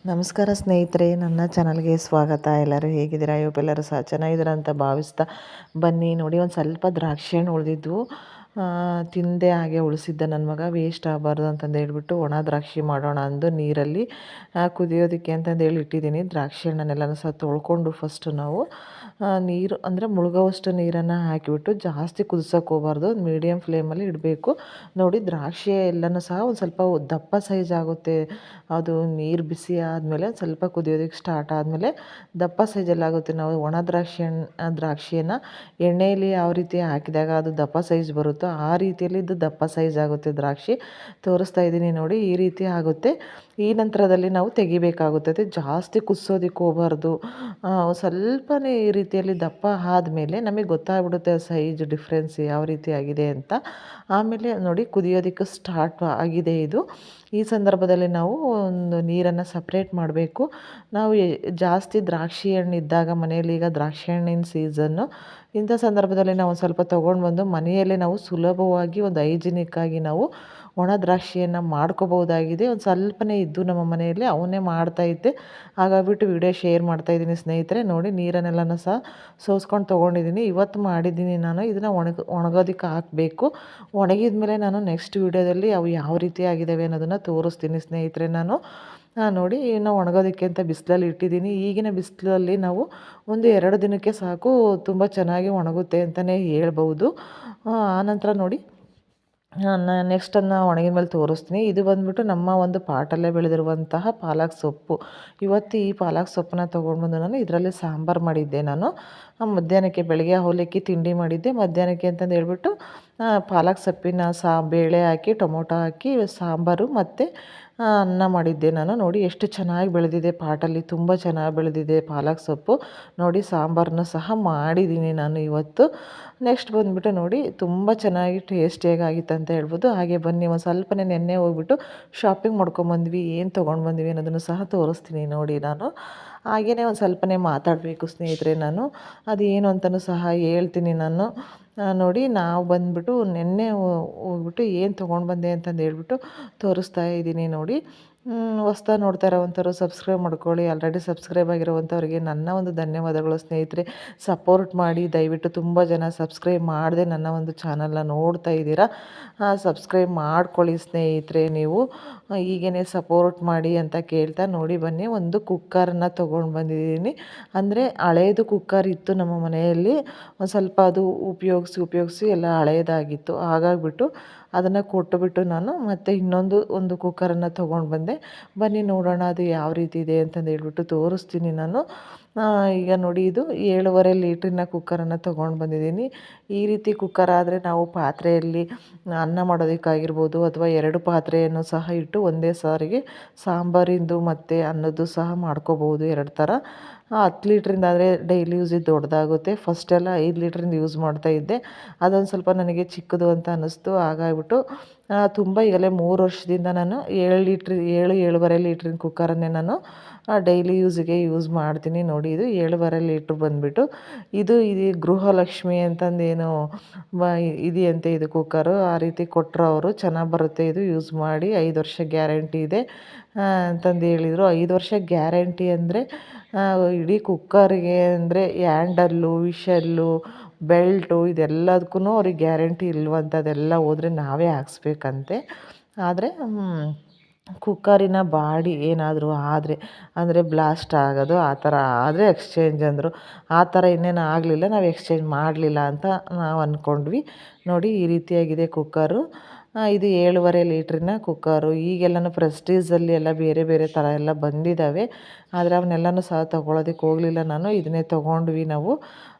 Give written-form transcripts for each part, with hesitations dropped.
ನಮಸ್ಕಾರ ಸ್ನೇಹಿತರೆ, ನನ್ನ ಚಾನಲ್ಗೆ ಸ್ವಾಗತ. ಎಲ್ಲರೂ ಹೇಗಿದ್ದೀರಾ? ಎಲ್ಲರೂ ಸಹ ಚೆನ್ನಾಗಿದ್ದೀರಾ ಅಂತ ಭಾವಿಸ್ತಾ ಬನ್ನಿ. ನೋಡಿ, ಒಂದು ಸ್ವಲ್ಪ ದ್ರಾಕ್ಷಿ ಹಣ್ಣು ಉಳಿದಿದ್ವು, ತಿಂದೆ ಹಾಗೆ ಉಳಿಸಿದ್ದ ನನ್ನ ಮಗ. ವೇಸ್ಟ್ ಆಗಬಾರ್ದು ಅಂತಂದು ಹೇಳ್ಬಿಟ್ಟು ಒಣ ದ್ರಾಕ್ಷಿ ಮಾಡೋಣ ಅಂದು ನೀರಲ್ಲಿ ಕುದಿಯೋದಕ್ಕೆ ಅಂತಂದು ಹೇಳಿ ಇಟ್ಟಿದ್ದೀನಿ. ದ್ರಾಕ್ಷಿ ಹಣ್ಣನ್ನೆಲ್ಲನೂ ಸಹ ತೊಳ್ಕೊಂಡು ಫಸ್ಟು ನಾವು ನೀರು ಅಂದರೆ ಮುಳುಗೋವಷ್ಟು ನೀರನ್ನು ಹಾಕಿಬಿಟ್ಟು ಜಾಸ್ತಿ ಕುದಿಸೋಕೆ ಹೋಗಬಾರ್ದು, ಮೀಡಿಯಮ್ ಫ್ಲೇಮಲ್ಲಿ ಇಡಬೇಕು. ನೋಡಿ, ದ್ರಾಕ್ಷಿ ಎಲ್ಲನೂ ಸಹ ಒಂದು ಸ್ವಲ್ಪ ದಪ್ಪ ಸೈಜ್ ಆಗುತ್ತೆ. ಅದು ನೀರು ಬಿಸಿ ಆದಮೇಲೆ ಸ್ವಲ್ಪ ಕುದಿಯೋದಕ್ಕೆ ಸ್ಟಾರ್ಟ್ ಆದಮೇಲೆ ದಪ್ಪ ಸೈಜಲ್ಲಾಗುತ್ತೆ. ನಾವು ಒಣ ದ್ರಾಕ್ಷಿಯನ್ನು ಎಣ್ಣೆಯಲ್ಲಿ ಯಾವ ರೀತಿ ಹಾಕಿದಾಗ ಅದು ದಪ್ಪ ಸೈಜ್ ಬರುತ್ತೋ ಆ ರೀತಿಯಲ್ಲಿ ಇದು ದಪ್ಪ ಸೈಜ್ ಆಗುತ್ತೆ. ದ್ರಾಕ್ಷಿ ತೋರಿಸ್ತಾ ಇದ್ದೀನಿ ನೋಡಿ, ಈ ರೀತಿ ಆಗುತ್ತೆ. ಈ ನಂತರದಲ್ಲಿ ನಾವು ತೆಗಿಬೇಕಾಗುತ್ತದೆ. ಜಾಸ್ತಿ ಕುದಿಸೋದಕ್ಕೆ ಹೋಗಬಾರ್ದು. ಸ್ವಲ್ಪನೇ ಈ ರೀತಿಯಲ್ಲಿ ದಪ್ಪ ಆದಮೇಲೆ ನಮಗೆ ಗೊತ್ತಾಗ್ಬಿಡುತ್ತೆ ಸೈಜ್ ಡಿಫ್ರೆನ್ಸ್ ಯಾವ ರೀತಿ ಆಗಿದೆ ಅಂತ. ಆಮೇಲೆ ನೋಡಿ, ಕುದಿಯೋದಕ್ಕೆ ಸ್ಟಾರ್ಟ್ ಆಗಿದೆ ಇದು. ಈ ಸಂದರ್ಭದಲ್ಲಿ ನಾವು ಒಂದು ನೀರನ್ನು ಸಪ್ರೇಟ್ ಮಾಡಬೇಕು. ನಾವು ಜಾಸ್ತಿ ದ್ರಾಕ್ಷಿ ಹಣ್ಣು ಇದ್ದಾಗ ಮನೆಯಲ್ಲಿ, ಈಗ ದ್ರಾಕ್ಷಿ ಹಣ್ಣಿನ ಸೀಸನ್ನು, ಇಂಥ ಸಂದರ್ಭದಲ್ಲಿ ನಾವು ಒಂದು ಸ್ವಲ್ಪ ತೊಗೊಂಡು ಬಂದು ಮನೆಯಲ್ಲೇ ನಾವು ಸುಲಭವಾಗಿ ಒಂದು ಹೈಜಿನಿಕ್ಕಾಗಿ ನಾವು ಒಣ ದ್ರಾಕ್ಷಿಯನ್ನು ಮಾಡ್ಕೋಬೋದಾಗಿದೆ. ಒಂದು ಸ್ವಲ್ಪನೇ ಇದ್ದು ನಮ್ಮ ಮನೆಯಲ್ಲಿ, ಅವನ್ನೇ ಮಾಡ್ತಾಯಿದ್ದೆ. ಹಾಗಾಗ್ಬಿಟ್ಟು ವಿಡಿಯೋ ಶೇರ್ ಮಾಡ್ತಾಯಿದ್ದೀನಿ ಸ್ನೇಹಿತರೆ. ನೋಡಿ, ನೀರನ್ನೆಲ್ಲನೂ ಸಹ ಸೋಸ್ಕೊಂಡು ತೊಗೊಂಡಿದ್ದೀನಿ. ಇವತ್ತು ಮಾಡಿದ್ದೀನಿ ನಾನು. ಇದನ್ನು ಒಣಗೋದಕ್ಕೆ ಹಾಕಬೇಕು. ಒಣಗಿದ ಮೇಲೆ ನಾನು ನೆಕ್ಸ್ಟ್ ವಿಡಿಯೋದಲ್ಲಿ ಅವು ಯಾವ ರೀತಿ ಆಗಿದ್ದಾವೆ ಅನ್ನೋದನ್ನು ತೋರಿಸ್ತೀನಿ ಸ್ನೇಹಿತರೆ. ನಾನು ನೋಡಿ, ಇನ್ನು ಒಣಗೋದಕ್ಕೆ ಅಂತ ಬಿಸಿಲಲ್ಲಿ ಇಟ್ಟಿದ್ದೀನಿ. ಈಗಿನ ಬಿಸಿಲಲ್ಲಿ ನಾವು ಒಂದು 2 ದಿನಕ್ಕೆ ಸಾಕು, ತುಂಬ ಚೆನ್ನಾಗಿ ಒಣಗುತ್ತೆ ಅಂತಲೇ ಹೇಳ್ಬೋದು. ಆನಂತರ ನೋಡಿ, ನೆಕ್ಸ್ಟ್ ಒಣಗಿದ ಮೇಲೆ ತೋರಿಸ್ತೀನಿ. ಇದು ಬಂದುಬಿಟ್ಟು ನಮ್ಮ ಒಂದು ಪಾಟಲ್ಲೇ ಬೆಳೆದಿರುವಂತಹ ಪಾಲಕ್ ಸೊಪ್ಪು. ಇವತ್ತು ಈ ಪಾಲಕ್ ಸೊಪ್ಪನ್ನ ತೊಗೊಂಡ್ಬಂದು ನಾನು ಇದರಲ್ಲಿ ಸಾಂಬಾರು ಮಾಡಿದ್ದೆ. ನಾನು ಮಧ್ಯಾಹ್ನಕ್ಕೆ, ಬೆಳಗ್ಗೆ ಅವಲಕ್ಕಿ ತಿಂಡಿ ಮಾಡಿದ್ದೆ, ಮಧ್ಯಾಹ್ನಕ್ಕೆ ಅಂತಂದು ಹೇಳ್ಬಿಟ್ಟು ಪಾಲಕ್ ಸೊಪ್ಪಿನ ಬೇಳೆ ಹಾಕಿ ಟೊಮೊಟೊ ಹಾಕಿ ಸಾಂಬಾರು ಮತ್ತು ಅನ್ನ ಮಾಡಿದ್ದೆ ನಾನು. ನೋಡಿ, ಎಷ್ಟು ಚೆನ್ನಾಗಿ ಬೆಳೆದಿದೆ ಪಾಟಲ್ಲಿ, ತುಂಬ ಚೆನ್ನಾಗಿ ಬೆಳೆದಿದೆ ಪಾಲಕ್ ಸೊಪ್ಪು. ನೋಡಿ, ಸಾಂಬಾರನ್ನು ಸಹ ಮಾಡಿದ್ದೀನಿ ನಾನು ಇವತ್ತು. ನೆಕ್ಸ್ಟ್ ಬಂದುಬಿಟ್ಟು ನೋಡಿ, ತುಂಬ ಚೆನ್ನಾಗಿ ಟೇಸ್ಟಿಯಾಗಿ ಆಗಿತ್ತು ಅಂತ ಹೇಳ್ಬೋದು. ಹಾಗೆ ಬನ್ನಿ, ಒಂದು ಸ್ವಲ್ಪನೇ ನೆನ್ನೆ ಹೋಗ್ಬಿಟ್ಟು ಶಾಪಿಂಗ್ ಮಾಡ್ಕೊಂಬಂದ್ವಿ. ಏನು ತೊಗೊಂಡು ಬಂದ್ವಿ ಅನ್ನೋದನ್ನು ಸಹ ತೋರಿಸ್ತೀನಿ ನೋಡಿ. ನಾನು ಹಾಗೆಯೇ ಒಂದು ಸ್ವಲ್ಪನೇ ಮಾತಾಡಬೇಕು ಸ್ನೇಹಿತರೆ. ನಾನು ಅದು ಏನು ಅಂತಲೂ ಸಹ ಹೇಳ್ತೀನಿ ನಾನು. ನೋಡಿ, ನಾವು ಬಂದುಬಿಟ್ಟು ನೆನ್ನೆ ಹೋಗ್ಬಿಟ್ಟು ಏನು ತೊಗೊಂಡು ಬಂದೆ ಅಂತಂದು ಹೇಳ್ಬಿಟ್ಟು ತೋರಿಸ್ತಾ ಇದ್ದೀನಿ ನೋಡಿ. ಹೊಸ್ದಾಗಿ ನೋಡ್ತಾ ಇರೋವಂಥವ್ರು ಸಬ್ಸ್ಕ್ರೈಬ್ ಮಾಡ್ಕೊಳ್ಳಿ. ಆಲ್ರೆಡಿ ಸಬ್ಸ್ಕ್ರೈಬ್ ಆಗಿರೋವಂಥವ್ರಿಗೆ ನನ್ನ ಒಂದು ಧನ್ಯವಾದಗಳು ಸ್ನೇಹಿತರೆ. ಸಪೋರ್ಟ್ ಮಾಡಿ ದಯವಿಟ್ಟು. ತುಂಬ ಜನ ಸಬ್ಸ್ಕ್ರೈಬ್ ಮಾಡದೆ ನನ್ನ ಒಂದು ಚಾನಲ್ನ ನೋಡ್ತಾ ಇದ್ದೀರಾ. ಸಬ್ಸ್ಕ್ರೈಬ್ ಮಾಡ್ಕೊಳ್ಳಿ ಸ್ನೇಹಿತರೆ ನೀವು. ಹೀಗೇ ಸಪೋರ್ಟ್ ಮಾಡಿ ಅಂತ ಕೇಳ್ತಾ, ನೋಡಿ ಬನ್ನಿ, ಒಂದು ಕುಕ್ಕರನ್ನು ತೊಗೊಂಡು ಬಂದಿದ್ದೀನಿ. ಅಂದರೆ ಹಳೇದು ಕುಕ್ಕರ್ ಇತ್ತು ನಮ್ಮ ಮನೆಯಲ್ಲಿ. ಒಂದು ಸ್ವಲ್ಪ ಅದು ಉಪಯೋಗಿಸಿ ಎಲ್ಲ ಹಳೇದಾಗಿತ್ತು. ಹಾಗಾಗಿಬಿಟ್ಟು ಅದನ್ನು ಕೊಟ್ಟುಬಿಟ್ಟು ನಾನು ಮತ್ತೆ ಒಂದು ಕುಕ್ಕರನ್ನು ತೊಗೊಂಡು ಬಂದೆ. ಬನ್ನಿ ನೋಡೋಣ ಅದು ಯಾವ ರೀತಿ ಇದೆ ಅಂತಂದು ಹೇಳ್ಬಿಟ್ಟು ತೋರಿಸ್ತೀನಿ ನಾನು. ಈಗ ನೋಡಿ, ಇದು 7.5 ಲೀಟ್ರಿನ ಕುಕ್ಕರನ್ನು ತೊಗೊಂಡು ಬಂದಿದ್ದೀನಿ. ಈ ರೀತಿ ಕುಕ್ಕರ್ ಆದರೆ ನಾವು ಪಾತ್ರೆಯಲ್ಲಿ ಅನ್ನ ಮಾಡೋದಕ್ಕಾಗಿರ್ಬೋದು, ಅಥವಾ 2 ಪಾತ್ರೆಯನ್ನು ಸಹ ಇಟ್ಟು ಒಂದೇ ಸಾರಿಗೆ ಸಾಂಬಾರಿಂದು ಮತ್ತು ಅನ್ನದ್ದು ಸಹ ಮಾಡ್ಕೋಬೋದು 2 ಥರ. 10 ಲೀಟ್ರಿಂದ ಆದರೆ ಡೈಲಿ ಯೂಸಿಗೆ ದೊಡ್ಡದಾಗುತ್ತೆ. ಫಸ್ಟೆಲ್ಲ 5 ಲೀಟ್ರಿಂದ ಯೂಸ್ ಮಾಡ್ತಾಯಿದ್ದೆ. ಅದೊಂದು ಸ್ವಲ್ಪ ನನಗೆ ಚಿಕ್ಕದು ಅಂತ ಅನ್ನಿಸ್ತು. ಹಾಗಾಗಿಬಿಟ್ಟು ತುಂಬ ಈಗಲೇ 3 ವರ್ಷದಿಂದ ನಾನು 7.5 ಲೀಟ್ರಿನ ಕುಕ್ಕರನ್ನೇ ನಾನು ಡೈಲಿ ಯೂಸಿಗೆ ಯೂಸ್ ಮಾಡ್ತೀನಿ. ನೋಡಿ, ಇದು 7.5 ಲೀಟ್ರ್ ಬಂದುಬಿಟ್ಟು ಇದು ಗೃಹಲಕ್ಷ್ಮಿ ಅಂತಂದೇನು ಇದೆಯಂತೆ ಇದು ಕುಕ್ಕರು. ಆ ರೀತಿ ಕೊಟ್ಟರು ಅವರು. ಚೆನ್ನಾಗಿ ಬರುತ್ತೆ ಇದು, ಯೂಸ್ ಮಾಡಿ, 5 ವರ್ಷ ಗ್ಯಾರಂಟಿ ಇದೆ ಅಂತಂದು ಹೇಳಿದರು. 5 ವರ್ಷ ಗ್ಯಾರಂಟಿ ಅಂದರೆ ಇಡೀ ಕುಕ್ಕರಿಗೆ ಅಂದರೆ ಹ್ಯಾಂಡಲ್ಲು, ವಿಷಲ್ಲು, ಬೆಲ್ಟು ಇದೆಲ್ಲದಕ್ಕೂ ಅವ್ರಿಗೆ ಗ್ಯಾರಂಟಿ ಇಲ್ವಂತೆ. ಅದೆಲ್ಲ ಹೋದರೆ ನಾವೇ ಹಾಕ್ಸ್ಬೇಕಂತೆ. ಆದರೆ ಕುಕ್ಕರಿನ ಬಾಡಿ ಏನಾದರೂ ಆದರೆ, ಅಂದರೆ ಬ್ಲಾಸ್ಟ್ ಆಗೋದು ಆ ಥರ ಆದರೆ ಎಕ್ಸ್ಚೇಂಜ್ ಅಂದರು. ಆ ಥರ ಇನ್ನೇನು ಆಗಲಿಲ್ಲ, ನಾವು ಎಕ್ಸ್ಚೇಂಜ್ ಮಾಡಲಿಲ್ಲ ಅಂತ ನಾವು ಅಂದ್ಕೊಂಡ್ವಿ. ನೋಡಿ, ಈ ರೀತಿಯಾಗಿದೆ ಕುಕ್ಕರು. ಇದು 7.5 ಲೀಟ್ರಿನ ಕುಕ್ಕರು. ಈಗೆಲ್ಲನೂ ಪ್ರೆಸ್ಟೀಜಲ್ಲಿ ಎಲ್ಲ ಬೇರೆ ಬೇರೆ ಥರ ಎಲ್ಲ ಬಂದಿದ್ದಾವೆ. ಆದರೆ ಅವನ್ನೆಲ್ಲನೂ ಸಹ ತೊಗೊಳೋದಕ್ಕೆ ಹೋಗಲಿಲ್ಲ ನಾನು. ಇದನ್ನೇ ತೊಗೊಂಡ್ವಿ ನಾವು.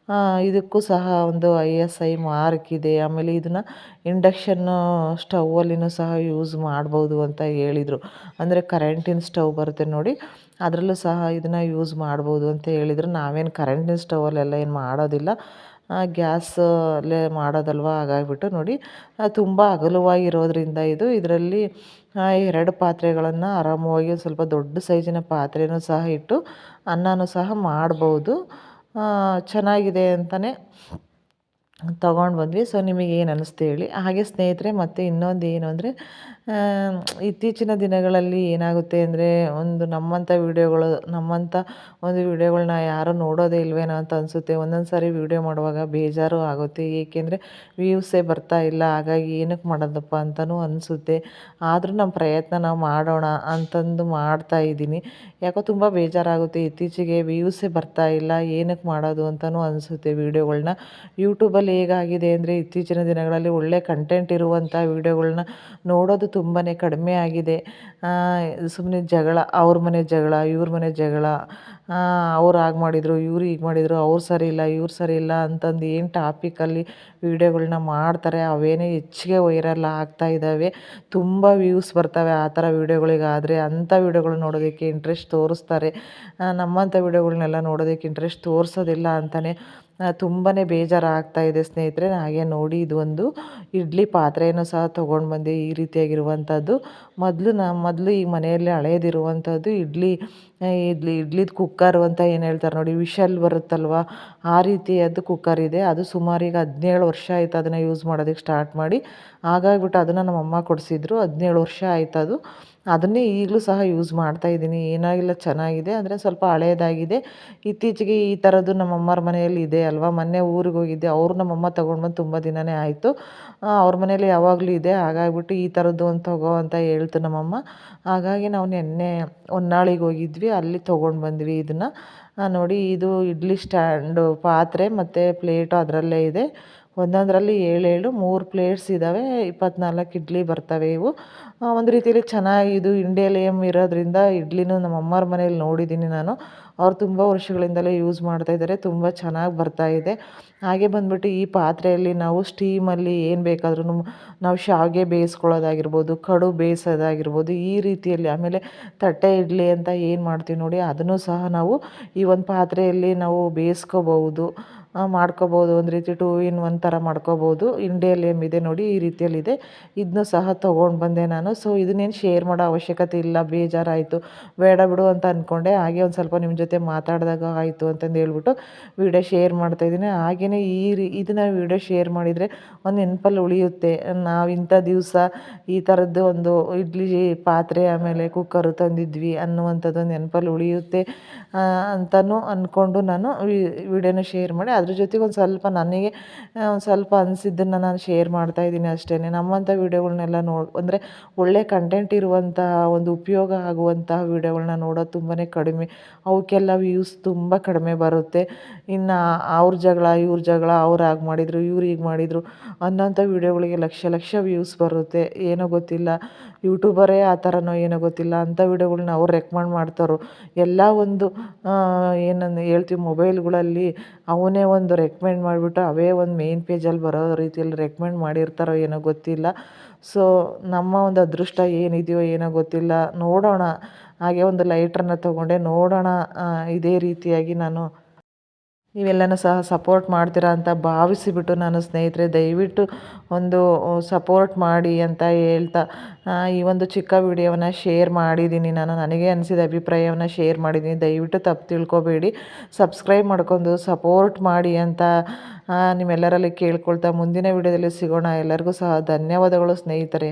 ಇದಕ್ಕೂ ಸಹ ಒಂದು ISI ಮಾರ್ಕ್ ಇದೆ. ಆಮೇಲೆ ಇದನ್ನು ಇಂಡಕ್ಷನ್ನು ಸ್ಟೌವಲ್ಲಿನೂ ಸಹ ಯೂಸ್ ಮಾಡ್ಬೋದು ಅಂತ ಹೇಳಿದರು. ಅಂದರೆ ಕರೆಂಟಿನ ಸ್ಟವ್ ಬರುತ್ತೆ ನೋಡಿ, ಅದರಲ್ಲೂ ಸಹ ಇದನ್ನು ಯೂಸ್ ಮಾಡ್ಬೋದು ಅಂತ ಹೇಳಿದರು. ನಾವೇನು ಕರೆಂಟಿನ ಸ್ಟವಲ್ಲೆಲ್ಲ ಏನು ಮಾಡೋದಿಲ್ಲ, ಗ್ಯಾಸಲ್ಲೇ ಮಾಡೋದಲ್ವ. ಹಾಗಾಗಿಬಿಟ್ಟು ನೋಡಿ, ತುಂಬ ಅಗಲವಾಗಿರೋದ್ರಿಂದ ಇದರಲ್ಲಿ 2 ಪಾತ್ರೆಗಳನ್ನು ಆರಾಮವಾಗಿ, ಸ್ವಲ್ಪ ದೊಡ್ಡ ಸೈಜಿನ ಪಾತ್ರೆನೂ ಸಹ ಇಟ್ಟು ಅನ್ನನೂ ಸಹ ಮಾಡ್ಬೋದು. ಚೆನ್ನಾಗಿದೆ ಅಂತಲೇ ತೊಗೊಂಡು ಬಂದ್ವಿ. ಸೊ ನಿಮಗೆ ಏನು ಅನ್ನಿಸ್ತು ಹೇಳಿ. ಹಾಗೆ ಸ್ನೇಹಿತರೆ, ಮತ್ತು ಇನ್ನೊಂದು ಏನು ಅಂದರೆ, ಇತ್ತೀಚಿನ ದಿನಗಳಲ್ಲಿ ಏನಾಗುತ್ತೆ ಅಂದರೆ ಒಂದು ನಮ್ಮಂಥ ಒಂದು ವಿಡಿಯೋಗಳ್ನ ಯಾರೂ ನೋಡೋದೇ ಇಲ್ವೇನೋ ಅಂತ ಅನಿಸುತ್ತೆ. ಒಂದೊಂದು ಸಾರಿ ವಿಡಿಯೋ ಮಾಡುವಾಗ ಬೇಜಾರು ಆಗುತ್ತೆ. ಏಕೆಂದರೆ ವ್ಯೂಸೇ ಬರ್ತಾ ಇಲ್ಲ, ಹಾಗಾಗಿ ಏನಕ್ಕೆ ಮಾಡೋದಪ್ಪ ಅಂತಲೂ ಅನಿಸುತ್ತೆ. ಆದರೂ ನಮ್ಮ ಪ್ರಯತ್ನ ನಾವು ಮಾಡೋಣ ಅಂತಂದು ಮಾಡ್ತಾ ಇದ್ದೀನಿ. ಯಾಕೋ ತುಂಬ ಬೇಜಾರಾಗುತ್ತೆ, ಇತ್ತೀಚೆಗೆ ವ್ಯೂಸೇ ಬರ್ತಾ ಇಲ್ಲ, ಏನಕ್ಕೆ ಮಾಡೋದು ಅಂತಲೂ ಅನಿಸುತ್ತೆ ವೀಡಿಯೋಗಳ್ನ. ಯೂಟ್ಯೂಬಲ್ಲಿ ಹೇಗಾಗಿದೆ ಅಂದರೆ ಇತ್ತೀಚಿನ ದಿನಗಳಲ್ಲಿ ಒಳ್ಳೆ ಕಂಟೆಂಟ್ ಇರುವಂಥ ವೀಡಿಯೋಗಳ್ನ ನೋಡೋದು ತುಂಬಾ ಕಡಿಮೆ ಆಗಿದೆ. ಸುಮ್ಮನೆ ಜಗಳ, ಅವ್ರ ಮನೆ ಜಗಳ, ಇವ್ರ ಮನೆ ಜಗಳ, ಅವ್ರು ಹಾಗೆ ಮಾಡಿದರು, ಇವ್ರು ಹೀಗೆ ಮಾಡಿದರು, ಅವ್ರು ಸರಿ ಇಲ್ಲ, ಇವ್ರು ಸರಿ ಇಲ್ಲ ಅಂತಂದು ಏನು ಟಾಪಿಕಲ್ಲಿ ವೀಡಿಯೋಗಳ್ನ ಮಾಡ್ತಾರೆ ಅವೇನೇ ಹೆಚ್ಚಿಗೆ ವೈರಲ್ ಆಗ್ತಾ ಇದ್ದಾವೆ. ತುಂಬ ವ್ಯೂಸ್ ಬರ್ತವೆ ಆ ಥರ ವೀಡಿಯೋಗಳಿಗಾದರೆ. ಅಂಥ ವೀಡಿಯೋಗಳು ನೋಡೋದಕ್ಕೆ ಇಂಟ್ರೆಸ್ಟ್ ತೋರಿಸ್ತಾರೆ. ನಮ್ಮಂಥ ವೀಡಿಯೋಗಳ್ನೆಲ್ಲ ನೋಡೋದಕ್ಕೆ ಇಂಟ್ರೆಸ್ಟ್ ತೋರಿಸೋದಿಲ್ಲ ಅಂತಲೇ ತುಂಬಾ ಬೇಜಾರಾಗ್ತಾ ಇದೆ ಸ್ನೇಹಿತರೆ. ಹಾಗೆ ನೋಡಿ, ಇದು ಒಂದು ಇಡ್ಲಿ ಪಾತ್ರೆಯನ್ನು ಸಹ ತೊಗೊಂಡು ಬಂದೆ, ಈ ರೀತಿಯಾಗಿರುವಂಥದ್ದು. ಮೊದಲು ಈ ಮನೆಯಲ್ಲಿ ಹಳೇದಿರುವಂಥದ್ದು ಇಡ್ಲಿದು ಕುಕ್ಕರು ಅಂತ ಏನು ಹೇಳ್ತಾರೆ ನೋಡಿ, ವಿಶಲ್ ಬರುತ್ತಲ್ವ, ಆ ರೀತಿಯದ್ದು ಕುಕ್ಕರ್ ಇದೆ. ಅದು ಸುಮಾರು ಈಗ 17 ವರ್ಷ ಆಯಿತು ಅದನ್ನು ಯೂಸ್ ಮಾಡೋದಕ್ಕೆ ಸ್ಟಾರ್ಟ್ ಮಾಡಿ. ಹಾಗಾಗ್ಬಿಟ್ಟು ಅದನ್ನು ನಮ್ಮಮ್ಮ ಕೊಡಿಸಿದ್ರು. 17 ವರ್ಷ ಆಯ್ತದು. ಅದನ್ನೇ ಈಗಲೂ ಸಹ ಯೂಸ್ ಮಾಡ್ತಾಯಿದ್ದೀನಿ. ಏನಾಗಿಲ್ಲ, ಚೆನ್ನಾಗಿದೆ. ಅಂದರೆ ಸ್ವಲ್ಪ ಹಳೇದಾಗಿದೆ. ಇತ್ತೀಚೆಗೆ ಈ ಥರದ್ದು ನಮ್ಮಮ್ಮರ ಮನೆಯಲ್ಲಿ ಇದೆ ಅಲ್ವಾ, ಮೊನ್ನೆ ಊರಿಗೆ ಹೋಗಿದ್ದೆ, ಅವರು ನಮ್ಮಮ್ಮ ತೊಗೊಂಡು ಬಂದು ತುಂಬ ದಿನವೇ ಆಯಿತು. ಅವ್ರ ಮನೇಲಿ ಯಾವಾಗಲೂ ಇದೆ. ಹಾಗಾಗ್ಬಿಟ್ಟು ಈ ಥರದ್ದು ಒಂದು ತಗೋ ಅಂತ ಹೇಳ್ತು ನಮ್ಮಮ್ಮ. ಹಾಗಾಗಿ ನಾವು ನಿನ್ನೆ ಹೊನ್ನಾಳಿಗೆ ಹೋಗಿದ್ವಿ, ಅಲ್ಲಿ ತೊಗೊಂಡು ಬಂದ್ವಿ ಇದನ್ನು. ನೋಡಿ, ಇದು ಇಡ್ಲಿ ಸ್ಟ್ಯಾಂಡು ಪಾತ್ರೆ ಮತ್ತು ಪ್ಲೇಟು ಅದರಲ್ಲೇ ಇದೆ. ಒಂದೊಂದರಲ್ಲಿ 7 3 ಪ್ಲೇಟ್ಸ್ ಇದ್ದಾವೆ. 24 ಇಡ್ಲಿ ಬರ್ತವೆ ಇವು. ಒಂದು ರೀತಿಯಲ್ಲಿ ಚೆನ್ನಾಗಿ, ಇದು ಇಂಡಿಯಲಿಯಮ್ ಇರೋದ್ರಿಂದ ಇಡ್ಲಿನೂ ನಮ್ಮ ಅಮ್ಮವ್ರ ಮನೇಲಿ ನೋಡಿದ್ದೀನಿ ನಾನು. ಅವ್ರು ತುಂಬ ವರ್ಷಗಳಿಂದಲೇ ಯೂಸ್ ಮಾಡ್ತಾಯಿದ್ದಾರೆ. ತುಂಬ ಚೆನ್ನಾಗಿ ಬರ್ತಾಯಿದೆ. ಹಾಗೆ ಬಂದ್ಬಿಟ್ಟು ಈ ಪಾತ್ರೆಯಲ್ಲಿ ನಾವು ಸ್ಟೀಮಲ್ಲಿ ಏನು ಬೇಕಾದ್ರೂ ನಾವು ಶಾವಿಗೆ ಬೇಯಿಸ್ಕೊಳ್ಳೋದಾಗಿರ್ಬೋದು, ಕಡು ಬೇಯಿಸೋದಾಗಿರ್ಬೋದು, ಈ ರೀತಿಯಲ್ಲಿ. ಆಮೇಲೆ ತಟ್ಟೆ ಇಡ್ಲಿ ಅಂತ ಏನು ಮಾಡ್ತೀವಿ ನೋಡಿ, ಅದನ್ನು ಸಹ ನಾವು ಈ ಒಂದು ಪಾತ್ರೆಯಲ್ಲಿ ನಾವು ಬೇಯಿಸ್ಕೋಬೋದು, ಮಾಡ್ಕೋಬೋದು. ಒಂದು ರೀತಿ 2 in 1 ಥರ ಮಾಡ್ಕೋಬೋದು. ಇಂಡಿಯಲಿಯಮ್ ಇದೆ ನೋಡಿ, ಈ ರೀತಿಯಲ್ಲಿದೆ. ಇದನ್ನು ಸಹ ತೊಗೊಂಡು ಬಂದೆ ನಾನು. ಸೊ ಇದನ್ನೇನು ಶೇರ್ ಮಾಡೋ ಅವಶ್ಯಕತೆ ಇಲ್ಲ, ಬೇಜಾರಾಯಿತು, ಬೇಡ ಬಿಡು ಅಂತ ಅಂದ್ಕೊಂಡೆ. ಹಾಗೆ ಒಂದು ಸ್ವಲ್ಪ ನಿಮ್ಮ ಜೊತೆ ಮಾತಾಡಿದಾಗ ಆಯಿತು ಅಂತಂದು ಹೇಳ್ಬಿಟ್ಟು ವಿಡಿಯೋ ಶೇರ್ ಮಾಡ್ತಾಯಿದ್ದೀನಿ. ಹಾಗೆಯೇ ಇದನ್ನು ವಿಡಿಯೋ ಶೇರ್ ಮಾಡಿದರೆ ಒಂದು ನೆನಪಲ್ಲಿ ಉಳಿಯುತ್ತೆ. ನಾವು ಇಂಥ ದಿವಸ ಈ ಥರದ್ದು ಒಂದು ಇಡ್ಲಿ ಪಾತ್ರೆ ಆಮೇಲೆ ಕುಕ್ಕರು ತಂದಿದ್ವಿ ಅನ್ನುವಂಥದ್ದು ನೆನಪಲ್ಲಿ ಉಳಿಯುತ್ತೆ ಅಂತಲೂ ಅಂದ್ಕೊಂಡು ನಾನು ವಿಡಿಯೋನ ಶೇರ್ ಮಾಡಿ, ಅದ್ರ ಜೊತೆಗೆ ಒಂದು ಸ್ವಲ್ಪ ನನಗೆ ಒಂದು ಸ್ವಲ್ಪ ಅನಿಸಿದ್ದನ್ನು ನಾನು ಶೇರ್ ಮಾಡ್ತಾಯಿದ್ದೀನಿ ಅಷ್ಟೇ. ನಮ್ಮಂಥ ವೀಡಿಯೋಗಳ್ನೆಲ್ಲ ಅಂದರೆ ಒಳ್ಳೆ ಕಂಟೆಂಟ್ ಇರುವಂಥ, ಒಂದು ಉಪಯೋಗ ಆಗುವಂತಹ ವೀಡಿಯೋಗಳ್ನ ನೋಡೋದು ತುಂಬಾ ಕಡಿಮೆ. ಅವಕ್ಕೆಲ್ಲ ವ್ಯೂಸ್ ತುಂಬ ಕಡಿಮೆ ಬರುತ್ತೆ. ಇನ್ನು ಅವ್ರ ಜಗಳ, ಇವ್ರ ಜಗಳ, ಅವ್ರು ಹಾಗೆ ಮಾಡಿದರು, ಇವ್ರು ಹೀಗೆ ಮಾಡಿದರು ಅನ್ನೋಂಥ ವೀಡಿಯೋಗಳಿಗೆ ಲಕ್ಷ ವ್ಯೂಸ್ ಬರುತ್ತೆ. ಏನೋ ಗೊತ್ತಿಲ್ಲ, ಯೂಟ್ಯೂಬರೇ ಆ ಥರನೋ ಏನೋ ಗೊತ್ತಿಲ್ಲ, ಅಂಥ ವೀಡಿಯೋಗಳ್ನ ಅವ್ರು ರೆಕಮೆಂಡ್ ಮಾಡ್ತಾರೋ, ಎಲ್ಲ ಒಂದು ಏನಂದು ಹೇಳ್ತೀವಿ ಮೊಬೈಲ್ಗಳಲ್ಲಿ ಅವನೇ ಒಂದು ರೆಕಮೆಂಡ್ ಮಾಡಿಬಿಟ್ಟು ಅವೇ ಒಂದು ಮೇನ್ ಪೇಜಲ್ಲಿ ಬರೋ ರೀತಿಯಲ್ಲಿ ರೆಕಮೆಂಡ್ ಮಾಡಿರ್ತಾರೋ ಏನೋ ಗೊತ್ತಿಲ್ಲ. ಸೊ ನಮ್ಮ ಒಂದು ಅದೃಷ್ಟ ಏನಿದೆಯೋ ಏನೋ ಗೊತ್ತಿಲ್ಲ, ನೋಡೋಣ. ಹಾಗೆ ಒಂದು ಲೈಟ್ರನ್ನ ತೊಗೊಂಡೆ, ನೋಡೋಣ ಇದೇ ರೀತಿಯಾಗಿ ನೀವೆಲ್ಲನೂ ಸಹ ಸಪೋರ್ಟ್ ಮಾಡ್ತೀರಾ ಅಂತ ಭಾವಿಸಿಬಿಟ್ಟು ನಾನು ಸ್ನೇಹಿತರೆ, ದಯವಿಟ್ಟು ಒಂದು ಸಪೋರ್ಟ್ ಮಾಡಿ ಅಂತ ಹೇಳ್ತಾ ಈ ಒಂದು ಚಿಕ್ಕ ವಿಡಿಯೋವನ್ನು ಶೇರ್ ಮಾಡಿದ್ದೀನಿ ನಾನು. ನನಗೆ ಅನಿಸಿದ ಅಭಿಪ್ರಾಯವನ್ನು ಶೇರ್ ಮಾಡಿದ್ದೀನಿ. ದಯವಿಟ್ಟು ತಪ್ಪು ತಿಳ್ಕೊಬೇಡಿ, ಸಬ್ಸ್ಕ್ರೈಬ್ ಮಾಡ್ಕೊಂಡು ಸಪೋರ್ಟ್ ಮಾಡಿ ಅಂತ ನಿಮ್ಮೆಲ್ಲರಲ್ಲಿ ಕೇಳ್ಕೊಳ್ತಾ ಮುಂದಿನ ವಿಡಿಯೋದಲ್ಲಿ ಸಿಗೋಣ. ಎಲ್ಲರಿಗೂ ಸಹ ಧನ್ಯವಾದಗಳು ಸ್ನೇಹಿತರೆ.